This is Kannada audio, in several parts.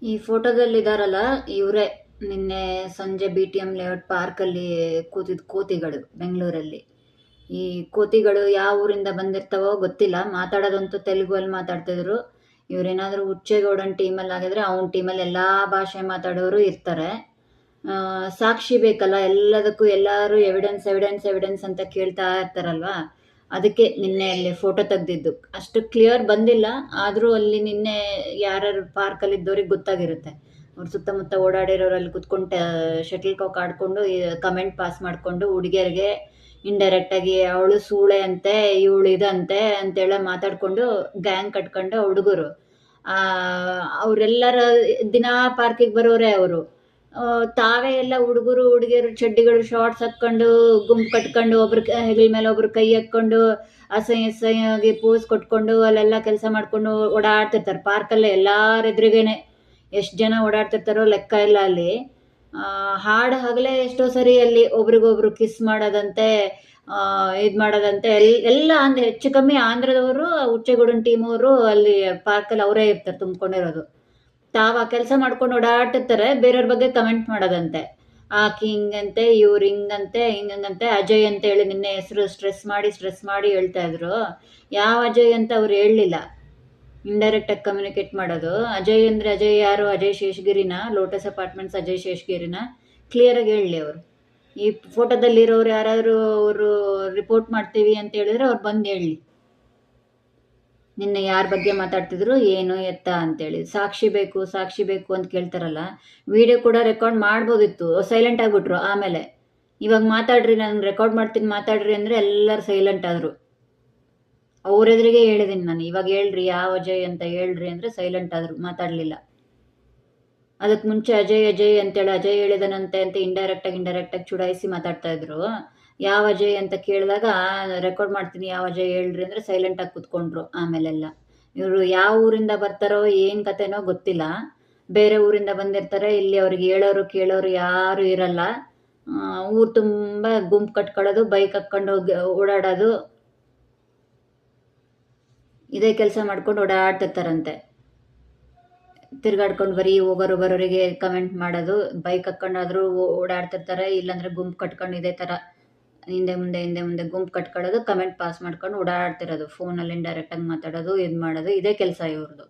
ಈ ಫೋಟೋದಲ್ಲಿದಾರಲ್ಲ ಇವರೇ. ನಿನ್ನೆ ಸಂಜೆ BTM ಲೇಔಟ್ ಪಾರ್ಕಲ್ಲಿ ಕೂತಿದ್ ಕೋತಿಗಳು ಬೆಂಗಳೂರಲ್ಲಿ. ಈ ಕೋತಿಗಳು ಯಾವ ಊರಿಂದ ಬಂದಿರ್ತಾವೋ ಗೊತ್ತಿಲ್ಲ, ಮಾತಾಡೋದಂತೂ ತೆಲುಗಲ್ಲಿ ಮಾತಾಡ್ತಿದ್ರು. ಇವ್ರೇನಾದ್ರೂ ಹುಚ್ಚೇಗೌಡನ್ ಟೀಮಲ್ಲಿ ಆಗಿದ್ರೆ ಅವನ ಟೀಮಲ್ಲಿ ಎಲ್ಲಾ ಭಾಷೆ ಮಾತಾಡೋರು ಇರ್ತಾರೆ. ಸಾಕ್ಷಿ ಬೇಕಲ್ಲ ಎಲ್ಲದಕ್ಕೂ, ಎಲ್ಲರೂ ಎವಿಡೆನ್ಸ್ ಎವಿಡೆನ್ಸ್ ಎವಿಡೆನ್ಸ್ ಅಂತ ಕೇಳ್ತಾ ಇರ್ತಾರಲ್ವಾ. ಅದಕ್ಕೆ ನಿನ್ನೆ ಅಲ್ಲಿ ಫೋಟೋ ತೆಗ್ದಿದ್ದು. ಅಷ್ಟು ಕ್ಲಿಯರ್ ಬಂದಿಲ್ಲ, ಆದರೂ ಅಲ್ಲಿ ನಿನ್ನೆ ಯಾರ್ಯಾರು ಪಾರ್ಕಲ್ಲಿ ಇದ್ದವ್ರಿಗೆ ಗೊತ್ತಾಗಿರುತ್ತೆ. ಅವ್ರು ಸುತ್ತಮುತ್ತ ಓಡಾಡಿರೋರಲ್ಲಿ ಕುತ್ಕೊಂಡು ಶಟಲ್ ಕಾಕ್ ಆಡ್ಕೊಂಡು ಕಮೆಂಟ್ ಪಾಸ್ ಮಾಡಿಕೊಂಡು ಹುಡುಗಿಯರಿಗೆ ಇಂಡೈರೆಕ್ಟಾಗಿ ಅವಳು ಸೂಳೆ ಅಂತೆ, ಇವಳು ಇದಂತೆ ಅಂತೇಳ ಮಾತಾಡ್ಕೊಂಡು ಗ್ಯಾಂಗ್ ಕಟ್ಕೊಂಡು ಹುಡುಗರು. ಅವರೆಲ್ಲರ ದಿನಾ ಪಾರ್ಕಿಗೆ ಬರೋರೆ ಅವರು. ತಾವೇ ಎಲ್ಲ ಹುಡುಗರು ಹುಡುಗಿಯರು ಚಡ್ಡಿಗಳು ಶಾರ್ಟ್ಸ್ ಹಾಕ್ಕೊಂಡು ಗುಂಪು ಕಟ್ಕೊಂಡು ಒಬ್ರು ಹೆಗಲ ಮೇಲೆ ಒಬ್ರು ಕೈ ಹಾಕ್ಕೊಂಡು ಅಸಹ್ಯವಾಗಿ ಪೋಸ್ ಕೊಟ್ಕೊಂಡು ಅಲ್ಲೆಲ್ಲ ಕೆಲಸ ಮಾಡ್ಕೊಂಡು ಓಡಾಡ್ತಿರ್ತಾರೆ ಪಾರ್ಕಲ್ಲೇ. ಎಲ್ಲಾರ ಎದುರಿಗೇನೆ ಎಷ್ಟು ಜನ ಓಡಾಡ್ತಿರ್ತಾರೋ ಲೆಕ್ಕ ಇಲ್ಲ ಅಲ್ಲಿ. ಹಾಡು ಹಗಲೇ ಎಷ್ಟೋ ಸರಿ ಅಲ್ಲಿ ಒಬ್ರಿಗೊಬ್ರು ಕಿಸ್ ಮಾಡೋದಂತೆ, ಇದು ಮಾಡೋದಂತೆ. ಎಲ್ಲ ಅಂದ್ರೆ ಹೆಚ್ಚು ಕಮ್ಮಿ ಆಂಧ್ರದವರು, ಹುಚ್ಚೇಗೌಡನ್ ಟೀಮವರು ಅಲ್ಲಿ ಪಾರ್ಕಲ್ಲಿ ಅವರೇ ಇರ್ತಾರೆ ತುಂಬ್ಕೊಂಡಿರೋದು. ತಾವು ಆ ಕೆಲಸ ಮಾಡ್ಕೊಂಡು ಓಡಾಡ್ತಿರ್ತಾರೆ, ಬೇರೆಯವ್ರ ಬಗ್ಗೆ ಕಮೆಂಟ್ ಮಾಡೋದಂತೆ. ಆಕಿ ಹಿಂಗಂತೆ, ಇವ್ರು ಹಿಂಗಂತೆ, ಹಿಂಗಂತೆ. ಅಜಯ್ ಅಂತ ಹೇಳಿ ನಿನ್ನೆ ಹೆಸರು ಸ್ಟ್ರೆಸ್ ಮಾಡಿ ಹೇಳ್ತಾ ಇದ್ರು. ಯಾವ ಅಜಯ್ ಅಂತ ಅವ್ರು ಹೇಳಲಿಲ್ಲ, ಇಂಡೈರೆಕ್ಟಾಗಿ ಕಮ್ಯುನಿಕೇಟ್ ಮಾಡೋದು. ಅಜಯ್ ಅಂದರೆ ಅಜಯ್ ಯಾರು? ಅಜಯ್ ಶೇಷಗಿರಿನ, ಲೋಟಸ್ ಅಪಾರ್ಟ್ಮೆಂಟ್ಸ್ ಅಜಯ್ ಶೇಷಗಿರಿನ ಕ್ಲಿಯರಾಗಿ ಹೇಳಲಿ ಅವರು. ಈ ಫೋಟೋದಲ್ಲಿರೋರು ಯಾರಾದರೂ ಅವರು ರಿಪೋರ್ಟ್ ಮಾಡ್ತೀವಿ ಅಂತ ಹೇಳಿದ್ರೆ ಅವ್ರು ಬಂದು ಹೇಳಲಿ ನಿನ್ನೆ ಯಾರ ಬಗ್ಗೆ ಮಾತಾಡ್ತಿದ್ರು ಏನು ಎತ್ತ ಅಂತೇಳಿ. ಸಾಕ್ಷಿ ಬೇಕು ಅಂತ ಕೇಳ್ತಾರಲ್ಲ, ವಿಡಿಯೋ ಕೂಡ ರೆಕಾರ್ಡ್ ಮಾಡ್ಬೋದಿತ್ತು, ಸೈಲೆಂಟ್ ಆಗಿಬಿಟ್ರು. ಆಮೇಲೆ ಇವಾಗ ಮಾತಾಡ್ರಿ, ನಾನು ರೆಕಾರ್ಡ್ ಮಾಡ್ತೀನಿ ಮಾತಾಡ್ರಿ ಅಂದರೆ ಎಲ್ಲರೂ ಸೈಲೆಂಟ್ ಆದರು. ಅವ್ರೆದುರಿಗೆ ಹೇಳಿದ್ದೀನಿ ನಾನು, ಇವಾಗ ಹೇಳ್ರಿ ಯಾವ ಅಜಯ್ ಅಂತ ಹೇಳ್ರಿ ಅಂದರೆ ಸೈಲೆಂಟ್ ಆದರು, ಮಾತಾಡಲಿಲ್ಲ. ಅದಕ್ಕೆ ಮುಂಚೆ ಅಜಯ್ ಅಂತೇಳಿ ಅಜಯ್ ಹೇಳಿದನಂತೆ ಅಂತ ಇಂಡೈರೆಕ್ಟಾಗಿ ಚುಡಾಯಿಸಿ ಮಾತಾಡ್ತಾ ಇದ್ರು. ಯಾವ ಅಜಯ್ ಅಂತ ಕೇಳಿದಾಗ ರೆಕಾರ್ಡ್ ಮಾಡ್ತೀನಿ ಯಾವ ಅಜಯ್ ಹೇಳ್ರಿ ಅಂದರೆ ಸೈಲೆಂಟಾಗಿ ಕೂತ್ಕೊಂಡ್ರು. ಆಮೇಲೆಲ್ಲ ಇವರು ಯಾವ ಊರಿಂದ ಬರ್ತಾರೋ ಏನು ಕತೆನೋ ಗೊತ್ತಿಲ್ಲ, ಬೇರೆ ಊರಿಂದ ಬಂದಿರ್ತಾರೆ. ಇಲ್ಲಿ ಅವ್ರಿಗೆ ಹೇಳೋರು ಕೇಳೋರು ಯಾರು ಇರಲ್ಲ. ಊರು ತುಂಬ ಗುಂಪು ಕಟ್ಕೊಳ್ಳೋದು, ಬೈಕ್ ಹಾಕ್ಕೊಂಡು ಓಡಾಡೋದು, ಇದೇ ಕೆಲಸ ಮಾಡ್ಕೊಂಡು ಓಡಾಡ್ತಿರ್ತಾರಂತೆ. ತಿರ್ಗಾಡ್ಕೊಂಡು ಬರೀ ಹೋಗೋರು ಬರೋರಿಗೆ ಕಮೆಂಟ್ ಮಾಡೋದು, ಬೈಕ್ ಹಾಕ್ಕೊಂಡಾದ್ರೂ ಓಡಾಡ್ತಿರ್ತಾರೆ, ಇಲ್ಲಾಂದ್ರೆ ಗುಂಪು ಕಟ್ಕೊಂಡು ಇದೇ ಥರ ಹಿಂದೆ ಮುಂದೆ ಗುಂಪು ಕಟ್ಕೊಳ್ಳೋದು, ಕಮೆಂಟ್ ಪಾಸ್ ಮಾಡ್ಕೊಂಡು ಓಡಾಡ್ತಿರೋದು, ಫೋನಲ್ಲಿ ಇಂಡೈರೆಕ್ಟಾಗಿ ಮಾತಾಡೋದು, ಇದು ಮಾಡೋದು, ಇದೇ ಕೆಲಸ ಇವ್ರದ್ದು.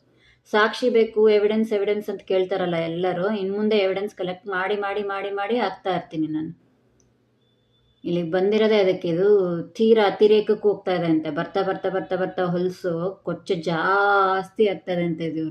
ಸಾಕ್ಷಿ ಬೇಕು, ಎವಿಡೆನ್ಸ್ ಅಂತ ಕೇಳ್ತಾರಲ್ಲ ಎಲ್ಲರೂ. ಇನ್ನು ಮುಂದೆ ಎವಿಡೆನ್ಸ್ ಕಲೆಕ್ಟ್ ಮಾಡಿ ಹಾಕ್ತಾ ಇರ್ತೀನಿ ನಾನು. ಇಲ್ಲಿಗೆ ಬಂದಿರೋದೇ ಅದಕ್ಕೆ. ಇದು ತೀರಾ ಅತಿರೇಕಕ್ಕೆ ಹೋಗ್ತಾ ಇದೆ ಅಂತೆ. ಬರ್ತಾ ಹೊಲಸು ಕೊಚ್ಚು ಜಾಸ್ತಿ ಆಗ್ತದೆ ಅಂತೆ ಇದು.